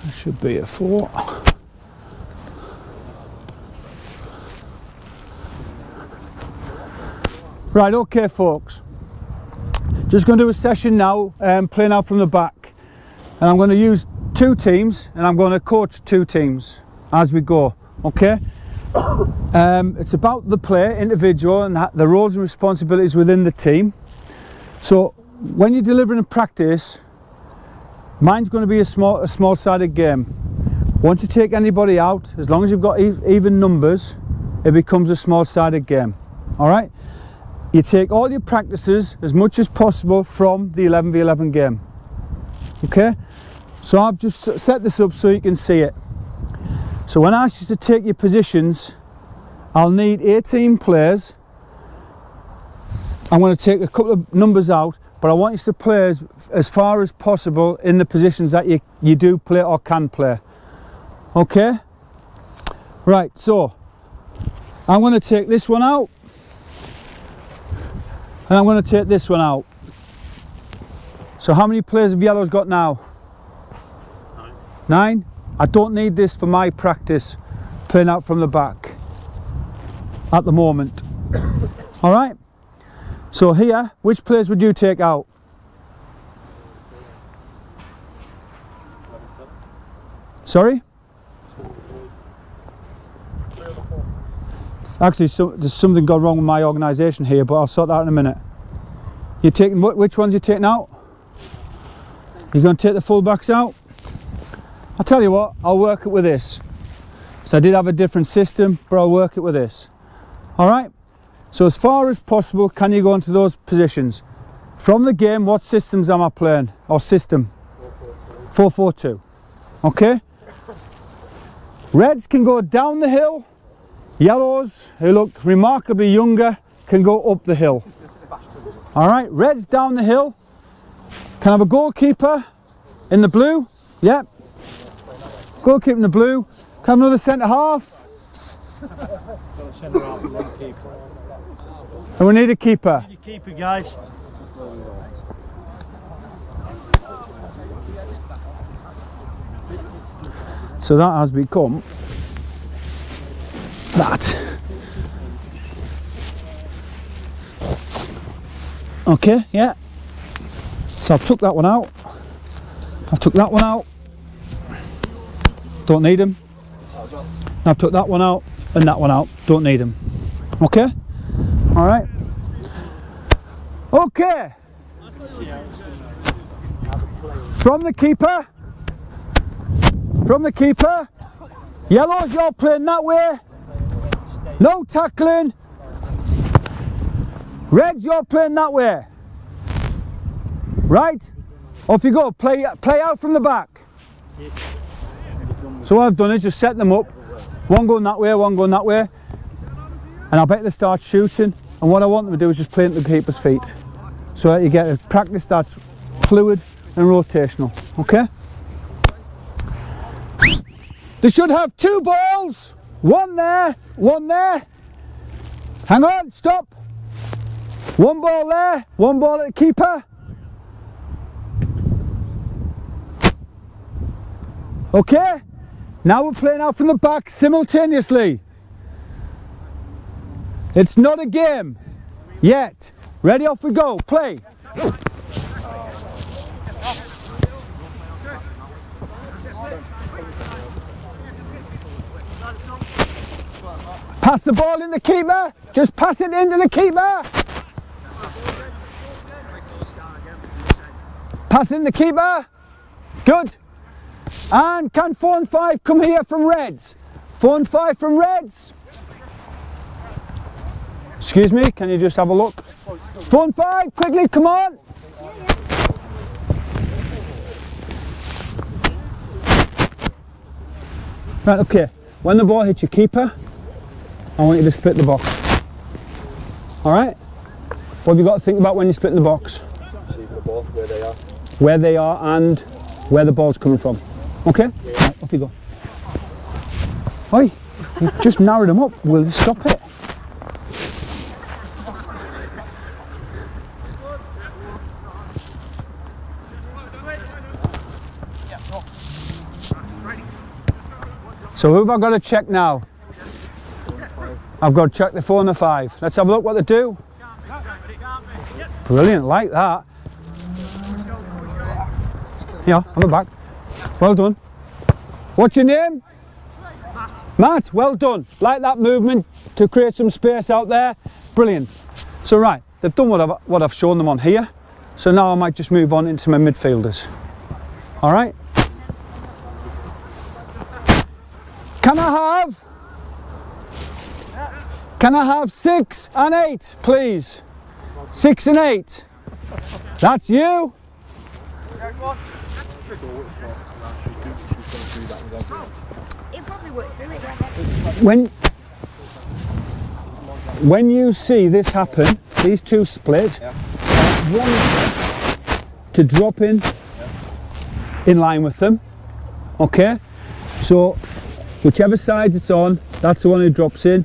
It should be a 4. Right, okay folks. Just going to do a session now, playing out from the back. And I'm going to use 2 teams and I'm going to coach 2 teams as we go, okay? It's about the player, individual, and the roles and responsibilities within the team. So when you're delivering a practice, mine's going to be a small-sided game. Once you take anybody out, as long as you've got even numbers, it becomes a small-sided game. All right? You take all your practices as much as possible from the 11v11 game. Okay? So I've just set this up so you can see it. So when I ask you to take your positions, I'll need 18 players. I'm going to take a couple of numbers out, but I want you to play as far as possible in the positions that you do play or can play. Okay? Right, so I'm going to take this one out. And I'm going to take this one out. So how many players have yellows got now? 9? I don't need this for my practice playing out from the back at the moment. All right? So here, which players would you take out? Sorry? Actually, there's something gone wrong with my organisation here, but I'll sort that out in a minute. You're taking, which ones are you taking out? You're going to take the full-backs out? I'll tell you what, I'll work it with this. So I did have a different system, but I'll work it with this. Alright? So as far as possible, can you go into those positions? From the game, what systems am I playing? Or system? 4-4-2. Okay? Reds can go down the hill. Yellows, who look remarkably younger, can go up the hill. Alright, reds down the hill. Can I have a goalkeeper in the blue? Yep. Goalkeeper in the blue. Can I have another centre half? And we need a keeper. Need a keeper, guys. So that has become that. Okay, yeah. So I've took that one out. I've took that one out. Don't need them. I've took that one out and that one out. Don't need them. Okay? Alright. Okay. From the keeper. From the keeper. Yellows, you're playing that way. No tackling. Reds, you're playing that way. Right? Off you go. Play out from the back. So what I've done is just set them up. One going that way, one going that way. And I bet they start shooting. And what I want them to do is just play into the keeper's feet. So that you get a practice that's fluid and rotational. Okay? They should have 2 balls. One there, one there. Hang on, stop. 1 ball there, 1 ball at the keeper. Okay, now we're playing out from the back simultaneously. It's not a game yet. Ready, off we go, play. Pass the ball in the keeper, just pass it into the keeper. Pass it in the keeper, good. And can 4 and 5 come here from Reds? 4 and 5 from Reds. Excuse me, can you just have a look? 4 and 5, quickly, come on. Right, okay, when the ball hits your keeper, I want you to split the box. Alright? What have you got to think about when you split the box? Receiving the ball, where they are. Where they are and where the ball's coming from. Okay? Yeah. Right, off you go. Oi, you just narrowed them up. Will you stop it? So who have I got to check now? I've got to check the 4 and the 5. Let's have a look what they do. Brilliant, like that. Yeah, have it back. Well done. What's your name? Matt, well done. Like that movement to create some space out there. Brilliant. So right, they've done what I've shown them on here. So now I might just move on into my midfielders. All right. Can I have 6 and 8, please? 6 and 8. That's you. When you see this happen, these two split, one to drop in line with them. Okay, so whichever side it's on, that's the one who drops in,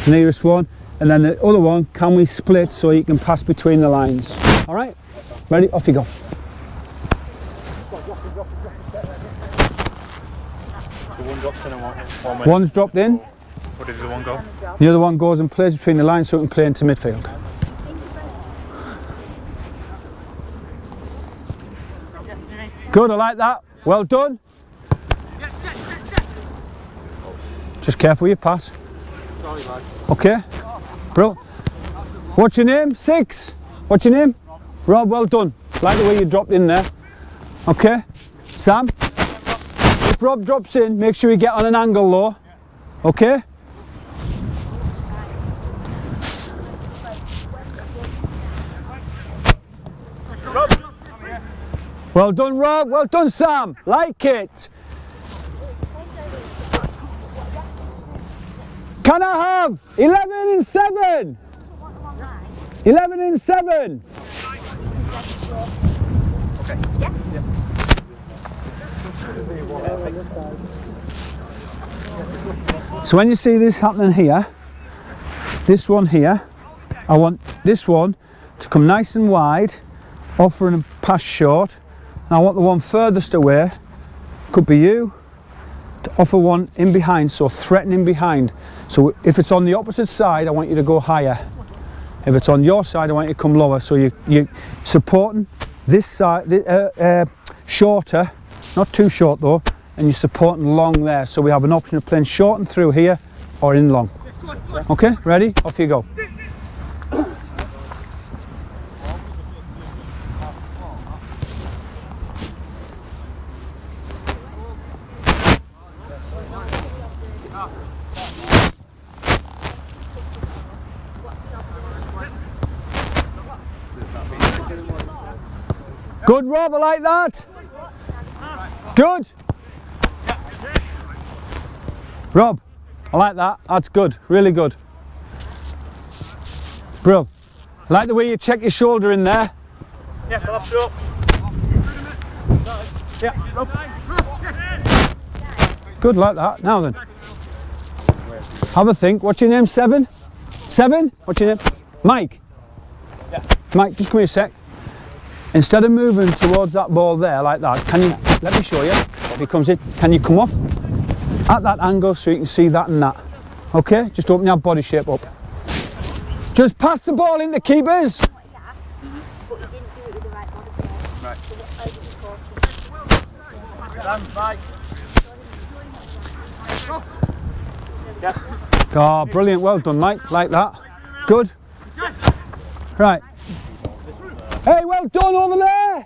the nearest one, and then the other one, can we split so you can pass between the lines? All right, ready? Off you go. One's dropped in. Where did the one go? The other one goes and plays between the lines so it can play into midfield. Good, I like that. Well done. Just careful you pass. Okay. Bro. What's your name? 6. What's your name? Rob, well done. Like the way you dropped in there. Okay. Sam? If Rob drops in, make sure you get on an angle low. Okay? Well done, Rob. Well done, Sam. Like it. Can I have 11 and 7? 11 and 7. Okay. Yeah. So when you see this happening here, this one here, I want this one to come nice and wide, offering a pass short. And I want the one furthest away, could be you, to offer one in behind, so threatening behind. So if it's on the opposite side, I want you to go higher. If it's on your side, I want you to come lower. So you're supporting this side, shorter, not too short though, and you're supporting long there. So we have an option of playing short and through here, or in long. Okay, ready? Off you go. Good, Rob, I like that. Good. Rob, I like that. That's good, really good. Brill. I like the way you check your shoulder in there. Yes, I'll have to. Yeah, Rob. Good, like that. Now then. Have a think. What's your name? 7? 7? What's your name? Mike? Yeah. Mike, just come here a sec. Instead of moving towards that ball there like that, can you, let me show you, if he comes in, can you come off at that angle so you can see that and that? Okay, just open your body shape up. Just pass the ball into keepers. Oh, brilliant, well done Mike, like that. Good. Right. Hey, well done over there!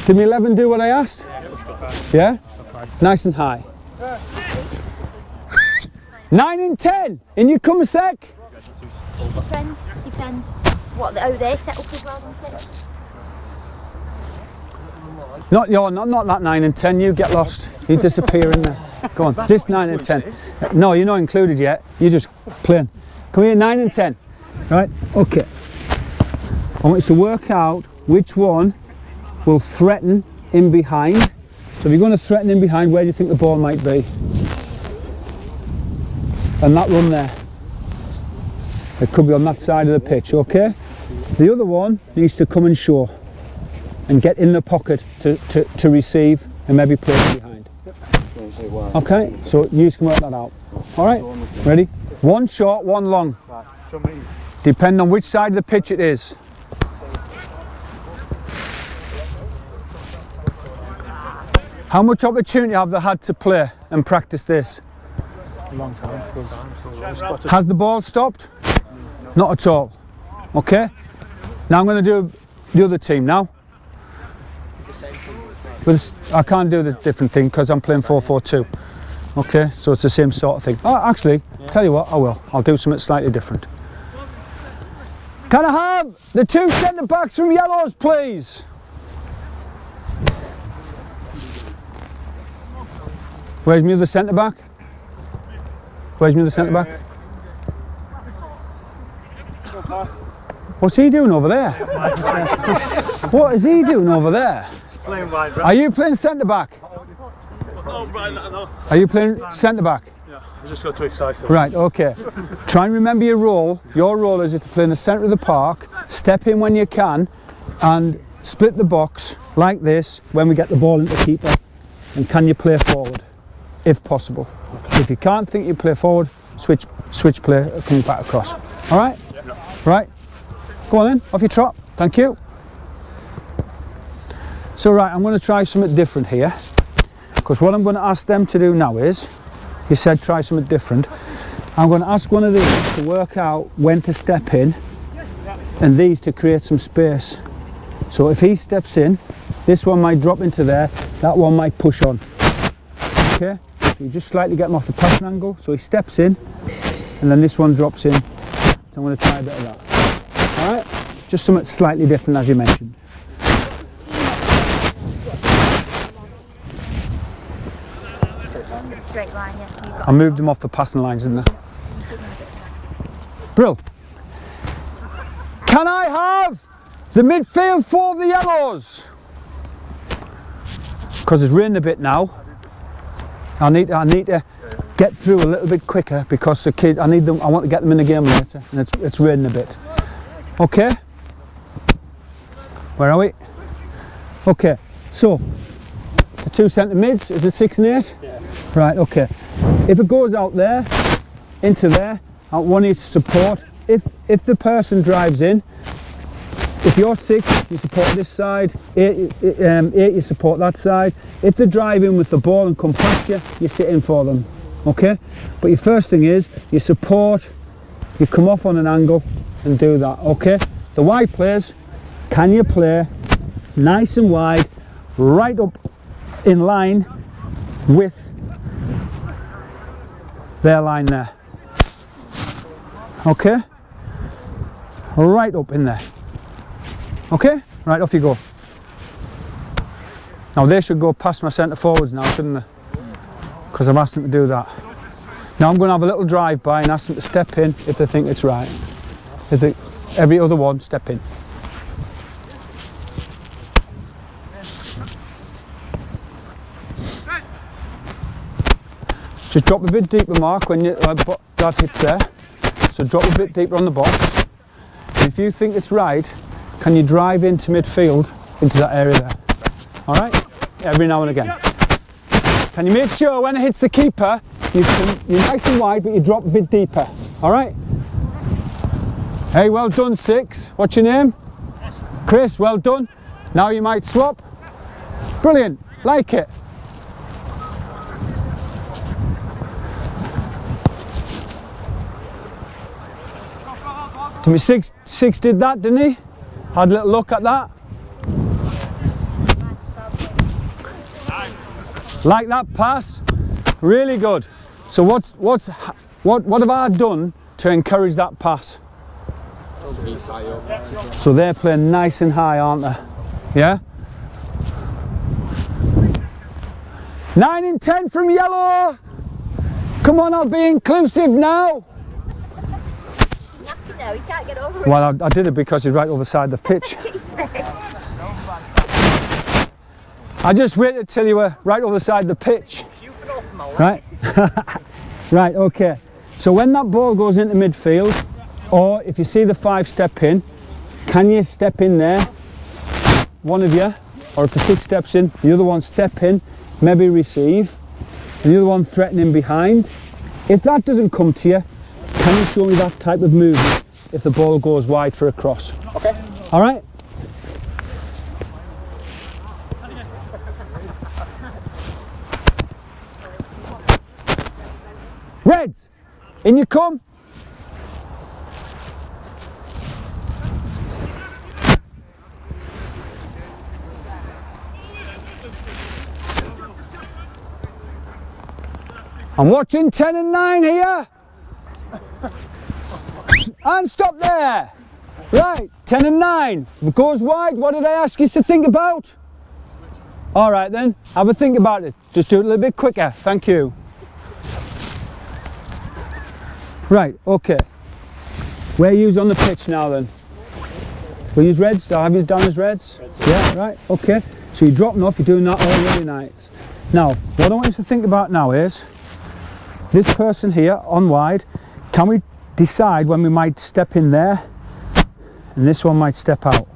Did me 11 do what I asked? Yeah? Nice and high. 9 and 10, in you come a sec. Depends. What, how they set up as well, don't they? Not that 9 and 10, you get lost. You disappear in there. Go on, this 9 and 10. No, you're not included yet, you're just playing. Come here, 9 and 10. Right, okay. I want you to work out which one will threaten in behind. So if you're going to threaten in behind, where do you think the ball might be? And that one there. It could be on that side of the pitch, okay? The other one needs to come and show and get in the pocket to receive and maybe play it behind. Okay, so you can work that out. All right, ready? One short, one long. Depending on which side of the pitch it is. How much opportunity have they had to play and practice this? A long time. Has the ball stopped? Not at all. Okay, now I'm going to do the other team now. I can't do the different thing because I'm playing 4-4-2. Okay, so it's the same sort of thing. Oh, actually, tell you what, I will. I'll do something slightly different. Can I have the 2 centre backs from Yellows, please? Where's my other centre back? Where's my other centre back? What's he doing over there? What is he doing over there? Playing wide, right? Are you playing centre back? No, Brian, no. Are you playing centre back? Yeah, I just got too excited. Right, okay. Try and remember your role. Your role is to play in the centre of the park, step in when you can, and split the box like this when we get the ball into keeper. And can you play forward, if possible? Okay. If you can't think you play forward, switch play, coming back across. All right? Yeah. Right. Go on then, off you trot. Thank you. So right, I'm going to try something different here, because what I'm going to ask them to do now is, you said try something different, I'm going to ask one of these to work out when to step in and these to create some space. So if he steps in, this one might drop into there, that one might push on. Okay, so you just slightly get him off the passing angle, so he steps in and then this one drops in. So I'm going to try a bit of that. Alright, just something slightly different as you mentioned. Straight line, yeah. I moved them off the passing lines, didn't I? Brill. Can I have the midfield for the Yellows? Because it's raining a bit now. I need to get through a little bit quicker because the kid, I want to get them in the game later, and it's raining a bit. Okay. Where are we? Okay. So the 2 centre mids, is it 6 and 8? Yeah. Right, okay. If it goes out there, into there, I want you to support. If the person drives in, if you're 6, you support this side, 8 you support that side. If they drive in with the ball and come past you, you sit in for them, okay? But your first thing is, you support, you come off on an angle and do that, okay? The wide players, can you play nice and wide, right up in line with their line there, okay? Right up in there, okay? Right, off you go. Now they should go past my centre forwards now, shouldn't they? Because I've asked them to do that. Now I'm going to have a little drive by and ask them to step in if they think it's right. If they, every other one, step in. Just drop a bit deeper, Mark, when that hits there. So drop a bit deeper on the box. And if you think it's right, can you drive into midfield, into that area there? All right? Every now and again. Can you make sure when it hits the keeper, you're nice and wide, but you drop a bit deeper? All right? Hey, well done, 6. What's your name? Chris, well done. Now you might swap. Brilliant. Like it. To me, 6 did that, didn't he? Had a little look at that. Like that pass, really good. So what have I done to encourage that pass? He's high up. So they're playing nice and high, aren't they? Yeah. 9 and 10 from Yellow. Come on, I'll be inclusive now. No, he can't get over it. Well, I did it because he's right over the side of the pitch. I just waited till you were right over the side of the pitch. Right? Right, okay. So when that ball goes into midfield, or if you see the 5 step in, can you step in there? One of you, or if the 6 steps in, the other one step in, maybe receive, and the other one threatening behind. If that doesn't come to you, can you show me that type of movement if the ball goes wide for a cross? Okay. All right? Reds, in you come. I'm watching 10 and 9 here. And stop there. Right, 10 and 9. If it goes wide, what did I ask you to think about? All right then, have a think about it. Just do it a little bit quicker. Thank you. Right, okay. Where are you on the pitch now then? We use reds? Do I have you down as reds? Yeah, right, okay. So you're dropping off, you're doing that all really nice. Now, what I want you to think about now is, this person here on wide, can we decide when we might step in there and this one might step out?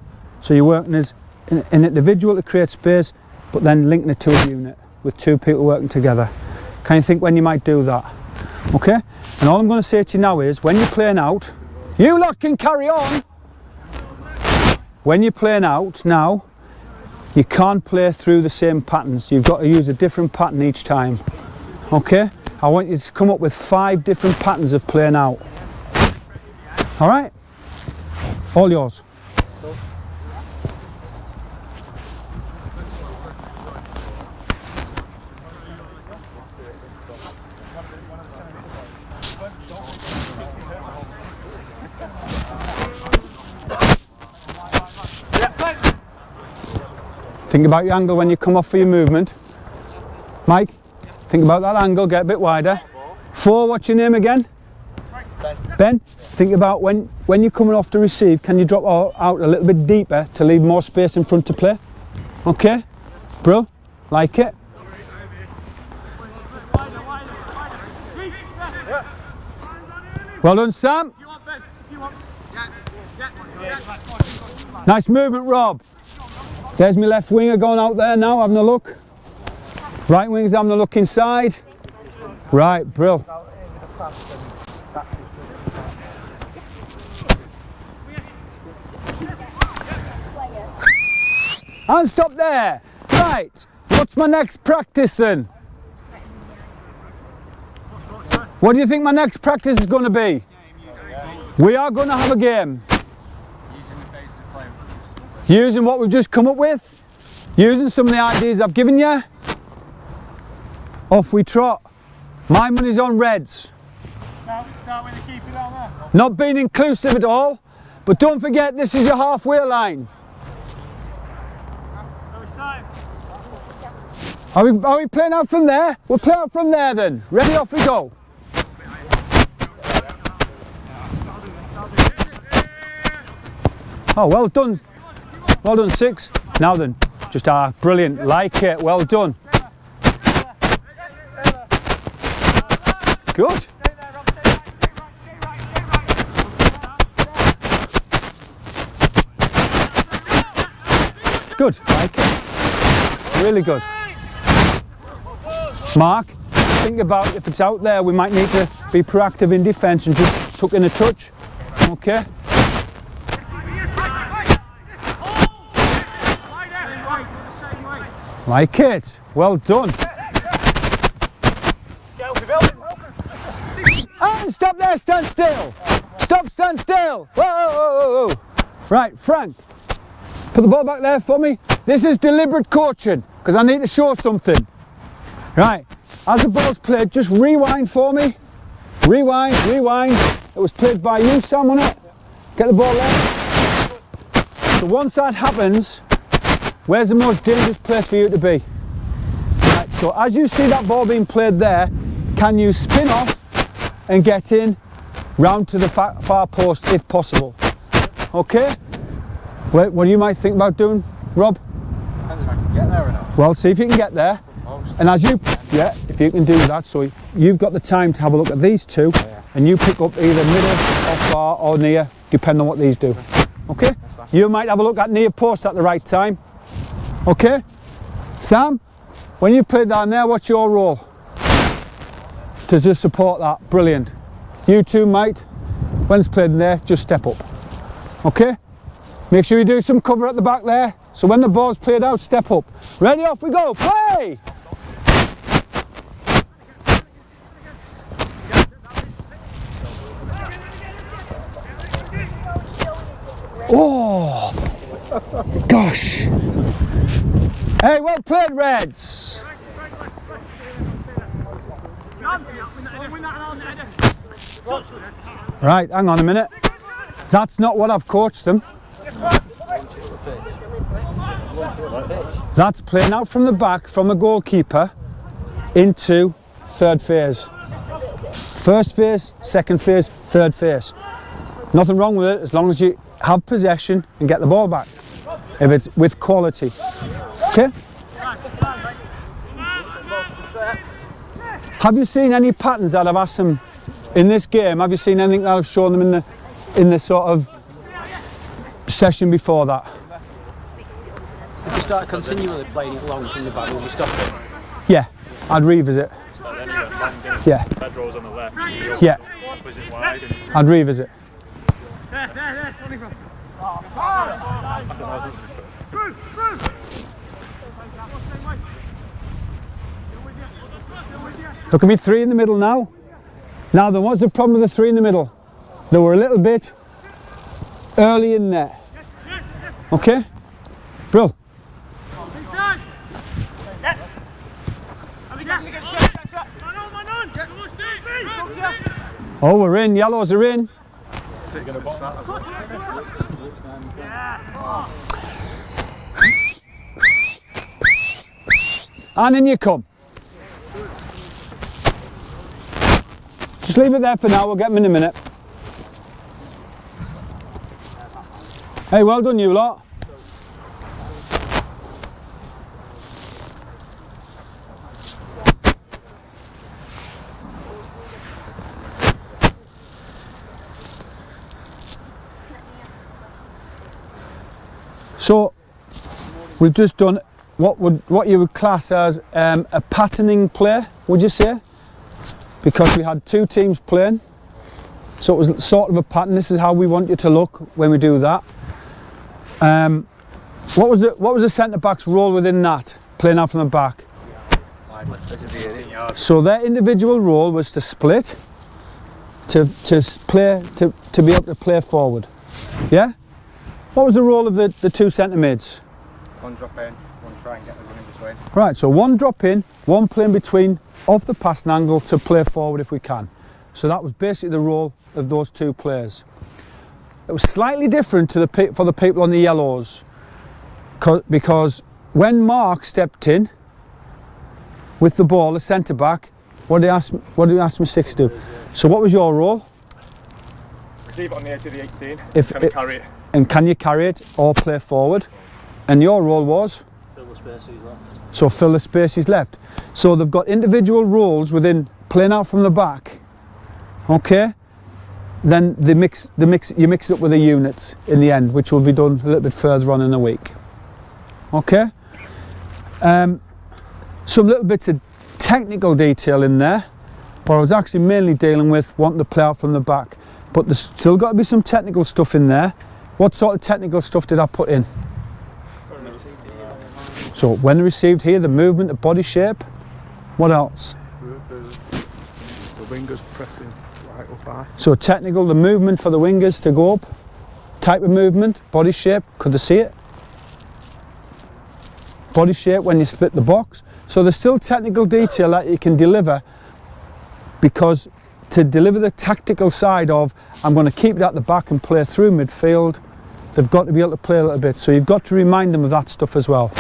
So you're working as an individual to create space, but then linking it to a unit with 2 people working together. Can you think when you might do that? Okay? And all I'm going to say to you now is, when you're playing out, you lot can carry on. When you're playing out now, you can't play through the same patterns. You've got to use a different pattern each time. Okay? I want you to come up with 5 different patterns of playing out. All right? All yours. Think about your angle when you come off for your movement. Mike, think about that angle, get a bit wider. 4, what's your name again? Ben. Think about when you're coming off to receive, can you drop out a little bit deeper to leave more space in front to play? Okay, bro, like it. Well done, Sam. Nice movement, Rob. There's my left winger going out there now, having a look. Right winger's having a look inside. Right, bro. And stop there. Right, what's my next practice then? What do you think my next practice is going to be? We are going to have a game. Using what we've just come up with. Using some of the ideas I've given you. Off we trot. My money's on reds. Start with the keeper down there. Not being inclusive at all, but don't forget this is your halfway line. Are we playing out from there? We'll play out from there then. Ready, off we go. Oh, well done. Well done, 6. Now then, just brilliant, like it, well done. Good. Good, like it. Really good. Mark, think about if it's out there, we might need to be proactive in defence and just tuck in a touch. Okay. Like it. Well done. And stop there, stand still. Stop, stand still. Whoa, whoa, whoa, whoa. Right, Frank, put the ball back there for me. This is deliberate coaching because I need to show something. Right, as the ball's played, just rewind for me. Rewind, rewind. It was played by you, Sam, wasn't it? Get the ball there. So once that happens, where's the most dangerous place for you to be? Right, so as you see that ball being played there, can you spin off and get in round to the far post if possible? Okay? What you might think about doing, Rob? Depends if I can get there or not. Well, see if you can get there. And as you, yeah, if you can do that, so you've got the time to have a look at these two, and you pick up either middle, or far, or near, depending on what these do. Okay? You might have a look at near post at the right time. Okay? Sam, when you played that in there, what's your role? To just support that. Brilliant. You too, mate. When it's played in there, just step up. Okay? Make sure you do some cover at the back there. So when the ball's played out, step up. Ready, off we go. Play! Oh! Gosh! Hey, well played, Reds! Right, hang on a minute. That's not what I've coached them. That's playing out from the back, from the goalkeeper, into third phase. First phase, second phase, third phase. Nothing wrong with it as long as you have possession and get the ball back. If it's with quality. Okay? Have you seen any patterns that I've asked them in this game? Have you seen anything that I've shown them in the sort of session before that? If you start continually playing it long from the back, will you stop it? Yeah, I'd revisit. Yeah. Pedro's on the left. Yeah. Opposite wide. I'd revisit. Look at me, three in the middle now. Now then, what's the problem with the three in the middle? They were a little bit early in there. Okay? Brill. Oh, we're in. Yellows are in. And in you come. Just leave it there for now, we'll get them in a minute. Hey, well done you lot. So, we've just done what you would class as a patterning play, would you say? Because we had two teams playing, so it was sort of a pattern. This is how we want you to look when we do that. What was the centre back's role within that, playing out from the back? So their individual role was to split, to be able to play forward. Yeah. What was the role of the two centre mids? One drop in, one try and get the run in between. Right, so one drop in, one play in between, off the passing angle to play forward if we can. So that was basically the role of those two players. It was slightly different for the people on the yellows, because when Mark stepped in with the ball, the centre back, what did you ask me six to do? So what was your role? Receive it on the edge of the 18. Can carry it. And can you carry it or play forward? And your role was? Fill the spaces left. So fill the spaces left. So they've got individual roles within playing out from the back. Okay? Then you mix it up with the units in the end, which will be done a little bit further on in the week. Okay? Some little bits of technical detail in there, but I was actually mainly dealing with wanting to play out from the back. But there's still got to be some technical stuff in there. What sort of technical stuff did I put in? So when received here, the movement, the body shape. What else? The wingers pressing right up high. So technical, the movement for the wingers to go up. Type of movement, body shape, could they see it? Body shape when you split the box. So there's still technical detail that you can deliver, because to deliver the tactical side of, I'm going to keep it at the back and play through midfield, they've got to be able to play a little bit. So you've got to remind them of that stuff as well.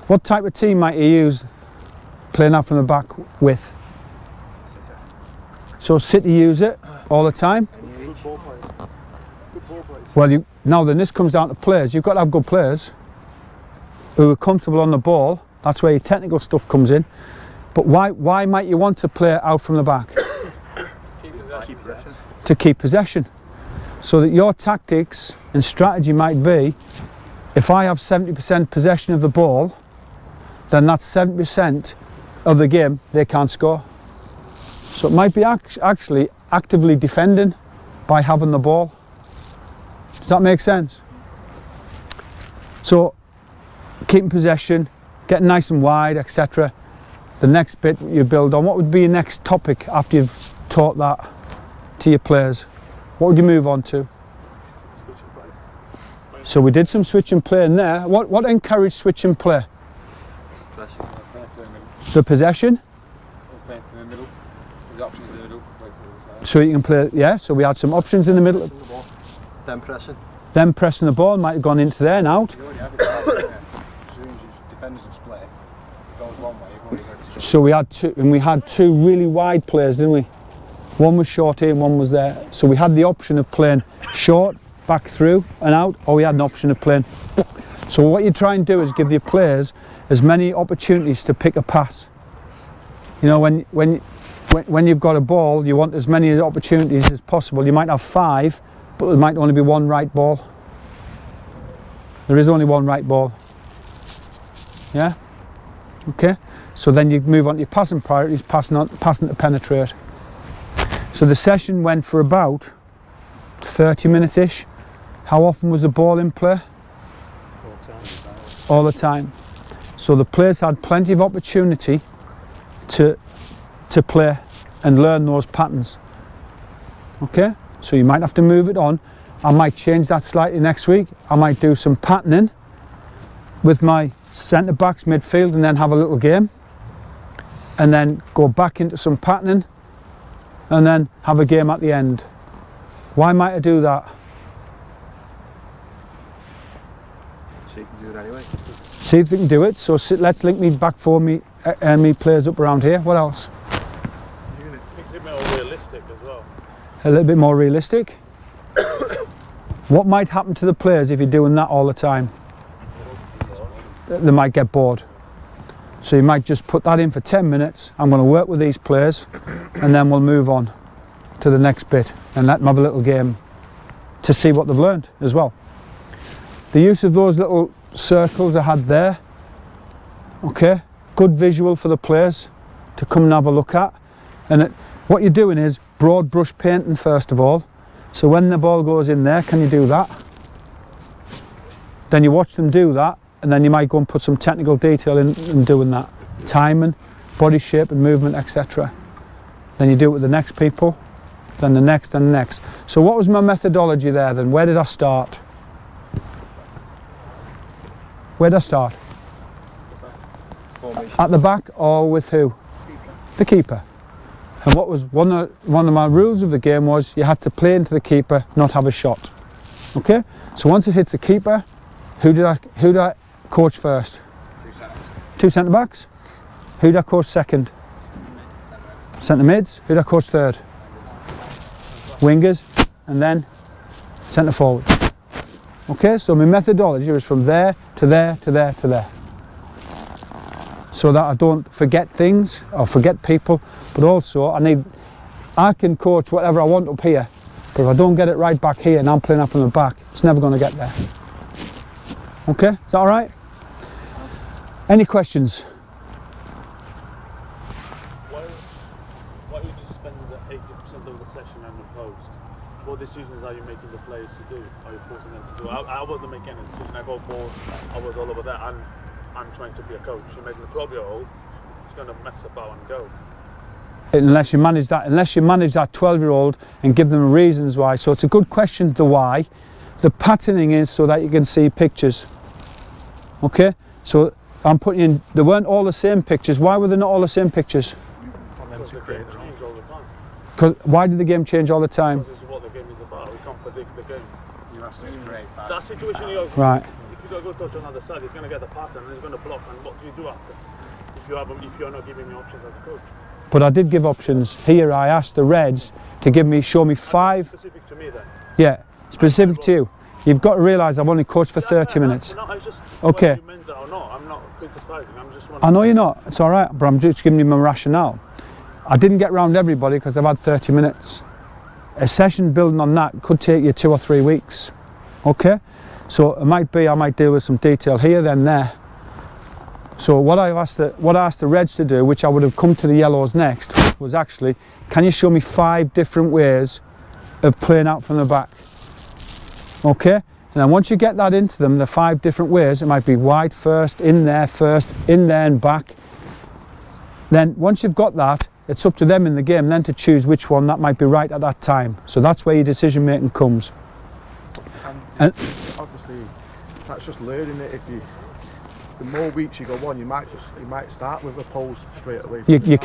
What type of team might you use playing out from the back with? So City use it all the time? Well, now then this comes down to players. You've got to have good players who are comfortable on the ball. That's where your technical stuff comes in. But why might you want to play out from the back? To keep possession. So that your tactics and strategy might be if I have 70% possession of the ball, then that's 70% of the game they can't score. So it might be actually actively defending by having the ball. Does that make sense? So keeping possession, getting nice and wide, etc. The next bit you build on. What would be your next topic after you've taught that to your players? What would you move on to? So we did some switch and play in there. What encouraged switch and play? The possession? So you can play, yeah, so we had some options in the middle. Then pressing. Then pressing the ball, might have gone into there and out. So we had two really wide players, didn't we? One was short here and one was there. So we had the option of playing short, back through and out, or we had an option of playing. So what you try and do is give your players as many opportunities to pick a pass. You know, when you've got a ball, you want as many opportunities as possible. You might have 5, but there might only be 1 right ball. There is only 1 right ball. Yeah? Okay? So then you move on to your passing priorities, passing to penetrate. So the session went for about 30 minutes-ish. How often was the ball in play? All the time. So the players had plenty of opportunity to play and learn those patterns. Okay? So you might have to move it on. I might change that slightly next week. I might do some patterning with my centre backs, midfield, and then have a little game. And then go back into some patterning and then have a game at the end. Why might I do that? So you can do it anyway. See if they can do it. So let's link me back for me me players up around here. What else? Makes it more realistic as well. A little bit more realistic. What might happen to the players if you're doing that all the time? They might get bored. So you might just put that in for 10 minutes. I'm going to work with these players and then we'll move on to the next bit and let them have a little game to see what they've learned as well. The use of those little circles I had there, okay, good visual for the players to come and have a look at. And what you're doing is broad brush painting first of all. So when the ball goes in there, can you do that? Then you watch them do that, and then you might go and put some technical detail in doing that. Timing, body shape and movement, etc. Then you do it with the next people, then the next and the next. So what was my methodology there then? Where did I start? Where did I start? At the back or with who? The keeper. And what was one of my rules of the game was you had to play into the keeper, not have a shot. Okay? So once it hits the keeper, who did I coach first? 2 centre backs. Who did I coach second? Centre mids. Who did I coach third? Wingers, and then centre forward. Okay, so my methodology was from there to there to there to there, so that I don't forget things or forget people. But also I can coach whatever I want up here, but if I don't get it right back here and I'm playing out from the back, it's never going to get there. Okay, is that all right? Any questions? Why would you spend 80% of the session and the post? What decisions are you making the players to do? Are you forcing them to do? I wasn't making any decision. I got bored. I was all over that. I'm trying to be a coach. You make a 12-year-old, he's going to mess about and go. Unless you manage that 12-year-old and give them reasons why. So it's a good question, the why. The patterning is so that you can see pictures. Okay, so I'm putting in, they weren't all the same pictures. Why were they not all the same pictures? Because the game changes all the time. Because why did the game change all the time? Because this is what the game is about. We can't predict the game. You have to create fast. That situation you have, Right. if you go touch on the other side, he's going to get the pattern and he's going to block. And what do you do after? If you're not giving me options as a coach. But I did give options. Here I asked the Reds to show me 5. Specific to me then. Yeah, specific to you. You've got to realise I've only coached for 30 minutes. No, I just, okay. Whether you meant that or not, I'm not criticising. I'm just I know you're not. It's all right, but I'm just giving you my rationale. I didn't get round everybody because I've had 30 minutes. A session building on that could take you 2 or 3 weeks. Okay? So it might be I might deal with some detail here, then there. So what I asked the reds to do, which I would have come to the yellows next, was actually, can you show me 5 different ways of playing out from the back? Okay, and then once you get that into them, the 5 different ways, it might be wide first, in there and back. Then once you've got that, it's up to them in the game then to choose which one that might be right at that time. So that's where your decision making comes. And obviously that's just learning it. The more weeks you go on, you might start with a pose straight away. You can